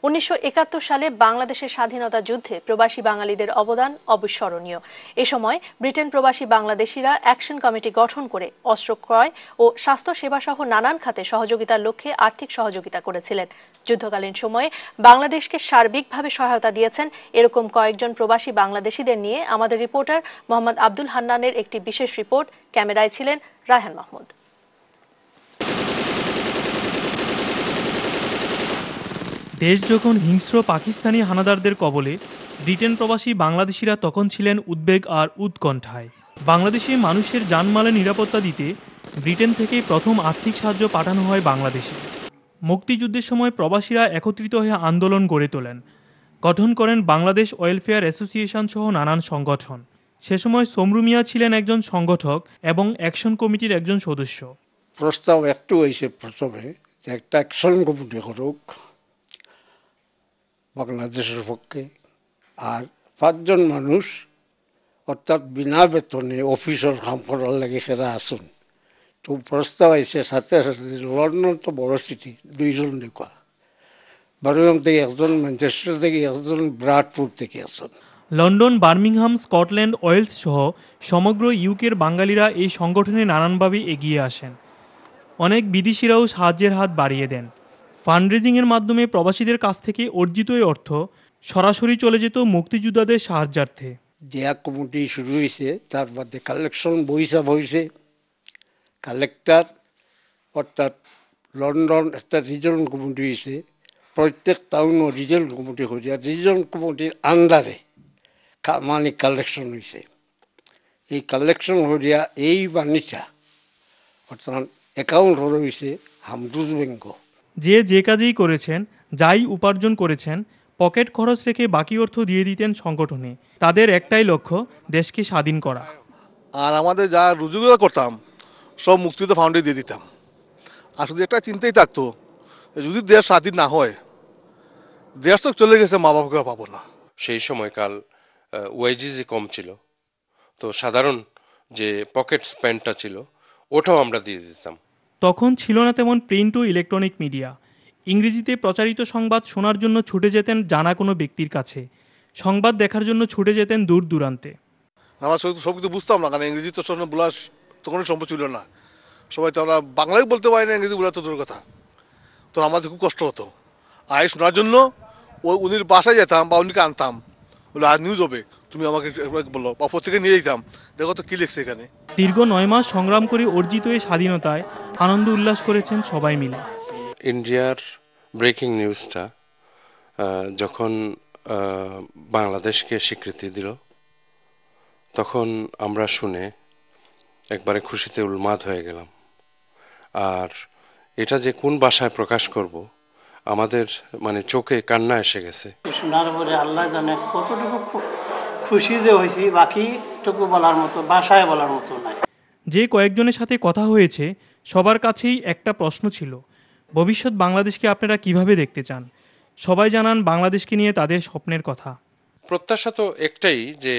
1971 সালে বাংলাদেশের স্বাধীনতা যুদ্ধে প্রবাসী বাঙালিদের অবদান অবিস্মরণীয়। এ সময় ব্রিটেন প্রবাসী বাংলাদেশিরা অ্যাকশন কমিটি গঠন করে অস্ত্র ক্রয় ও স্বাস্থ্য সেবা সহ নানান খাতে সহযোগিতার লক্ষ্যে আর্থিক সহযোগিতা করেছিলেন। যুদ্ধকালীন সময়ে বাংলাদেশকে সার্বিকভাবে সহায়তা দিয়েছেন এরকম কয়েকজন প্রবাসী বাংলাদেশিদের নিয়ে আমাদের রিপোর্টার মোহাম্মদ আব্দুল হান্নানের একটি বিশেষ রিপোর্ট। ক্যামেরায় ছিলেন রায়হান মাহমুদ। দেশ যখন হিংস্র পাকিস্তানি হানাদারদের কবলে, ব্রিটেন প্রবাসী বাংলাদেশিরা তখন ছিলেন উদ্বেগ আর উৎকণ্ঠায়। বাংলাদেশে মানুষের জানমালের নিরাপত্তা দিতে ব্রিটেন থেকে প্রথম আর্থিক সাহায্য পাঠানো হয় বাংলাদেশে। মুক্তিযুদ্ধের সময় প্রবাসীরা একত্রিত হয়ে আন্দোলন গড়ে তোলেন, গঠন করেন বাংলাদেশ ওয়েলফেয়ার অ্যাসোসিয়েশন সহ নানান সংগঠন। সে সময় সমরু মিয়া ছিলেন একজন সংগঠক এবং অ্যাকশন কমিটির একজন সদস্য। প্রস্তাব একটু হয়েছে প্রথমে যে একটা অ্যাকশন কমিটি করুক বাংলাদেশের পক্ষে, আর 5 জন মানুষ অর্থাৎ বিনা বেতনে অফিসের কাম করার লাগে সেটা আসুন। তো প্রস্তাব আইসে সাথে সাথে লন্ডন তো বড় সিটি, 2 জন দেখা, বার্মিংহাম থেকে একজন, ম্যানচেস্টার থেকে একজন, ব্রাডফোর্ড থেকে একজন। লন্ডন, বার্মিংহাম, স্কটল্যান্ড, ওয়েলস সহ সমগ্র ইউকের বাঙালিরা এই সংগঠনে নানানভাবে এগিয়ে আসেন। অনেক বিদেশিরাও সাহায্যের হাত বাড়িয়ে দেন। ফান্ডরেজিংয়ের মাধ্যমে প্রবাসীদের কাছ থেকে অর্জিত এই অর্থ সরাসরি চলে যেত মুক্তিযোদ্ধাদের সাহায্যার্থে। যে কমিটি শুরু হয়েছে তার মধ্যে কালেকশন বইছে, কালেক্টর অর্থাৎ লন্ডন একটা রিজনাল কমিটি হয়েছে, প্রত্যেক টাউনও রিজনাল কমিটি হয়েছে, আর রিজনাল কমিটির আন্ডারে মানে কালেকশন হয়েছে। এই কালেকশন হইয়া এই বাণিজ্যা অর্থাৎ অ্যাকাউন্ট হয়েছে হামদুজ ব্যাংক। যে কাজেই করেছেন, যাই উপার্জন করেছেন, পকেট খরচ রেখে বাকি অর্থ দিয়ে দিতেন সংগঠনে। তাদের একটাই লক্ষ্য, দেশকে স্বাধীন করা। আর আমাদের যা রুজুগুলো করতাম সব মুক্তিযুদ্ধ ফাউন্ডে দিয়ে দিতাম। আর শুধু একটা চিন্তাই থাকতো, যদি দেশ স্বাধীন না হয়, দেশ তো চলে গেছে, মা বাবাকে পাবো না। সেই সময়কাল ওয়েজেসই কম ছিল, তো সাধারণ যে পকেট স্পেন্ডটা ছিল ওটাও আমরা দিয়ে দিতাম। তখন ছিল না তেমন প্রিন্ট ও ইলেকট্রনিক মিডিয়া। ইংরেজিতে প্রচারিত সংবাদ শোনার জন্য ছুটে যেতেন জানা কোনো ব্যক্তির কাছে, সংবাদ দেখার জন্য ছুটে যেতেন দূর দূরান্তে। আমরা সব কিছু বুঝতাম না, কারণ ইংরেজি তো বলা তখন সম্ভব ছিল না। সবাই তো আমরা বাংলায় বলতে পারি না, ইংরেজি বলা তো দূর কথা। তো আমাদের খুব কষ্ট হতো। আর শোনার জন্য উনির বাসায় যেতাম বা উনিকে আনতাম, বলে আজ নিউজ হবে, তুমি আমাকে বলো, বা পত্রিকা নিয়ে যেতাম, দেখো তো কী লিখছে এখানে। দীর্ঘ 9 মাস সংগ্রাম করে অর্জিত এই স্বাধীনতায় আনন্দ উল্লাস করেছেন সবাই মিলে। ইন্ডিয়ার ব্রেকিং নিউজটা যখন বাংলাদেশকে স্বীকৃতি দিল, তখন আমরা শুনে একবারে খুশিতে উন্মাদ হয়ে গেলাম। আর এটা যে কোন ভাষায় প্রকাশ করব, আমাদের মানে চোখে কান্না এসে গেছে। শোনার পরে আল্লাহ জানে কতটুকু খুশি যে হয়েছি, বাকিটুকু বলার মতো, ভাষায় বলার মতো নাই। যে কয়েকজনের সাথে কথা হয়েছে সবার কাছেই একটা প্রশ্ন ছিল, ভবিষ্যৎ বাংলাদেশকে আপনারা কিভাবে দেখতে চান? সবাই জানান বাংলাদেশকে নিয়ে তাদের স্বপ্নের কথা। প্রত্যাশা তো একটাই, যে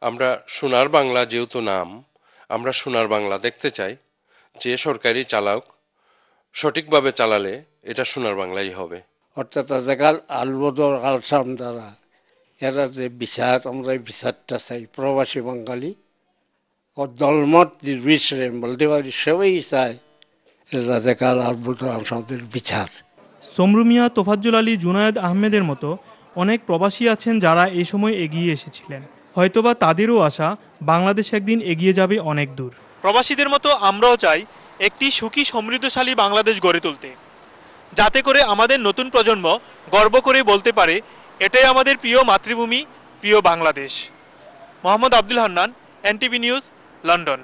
আমরা সোনার বাংলা, যেহেতু নাম, আমরা সোনার বাংলা দেখতে চাই। যে সরকারি চালাক সঠিকভাবে চালালে এটা সোনার বাংলাই হবে। অর্থাৎ আজকাল আলবদর আলসাম দ্বারা এরা যে বিচার, আমরা এই বিচারটা চাই। প্রবাসী বাঙালি ও দলমত নির্বিশেষে বলতে পারি সবাই চায় রাজাকাল আলবদর আলসামদের বিচার। সমরু মিয়া, তোফাজ্জল আলী, জুনায়েদ আহমেদের মতো অনেক প্রবাসী আছেন যারা এই সময় এগিয়ে এসেছিলেন। হয়তোবা তাদেরও আশা বাংলাদেশ একদিন এগিয়ে যাবে অনেক দূর। প্রবাসীদের মতো আমরাও চাই একটি সুখী সমৃদ্ধশালী বাংলাদেশ গড়ে তুলতে, যাতে করে আমাদের নতুন প্রজন্ম গর্ব করে বলতে পারে এটাই আমাদের প্রিয় মাতৃভূমি, প্রিয় Bangladesh. Mohammad Abdul Hannan, NTV news, London.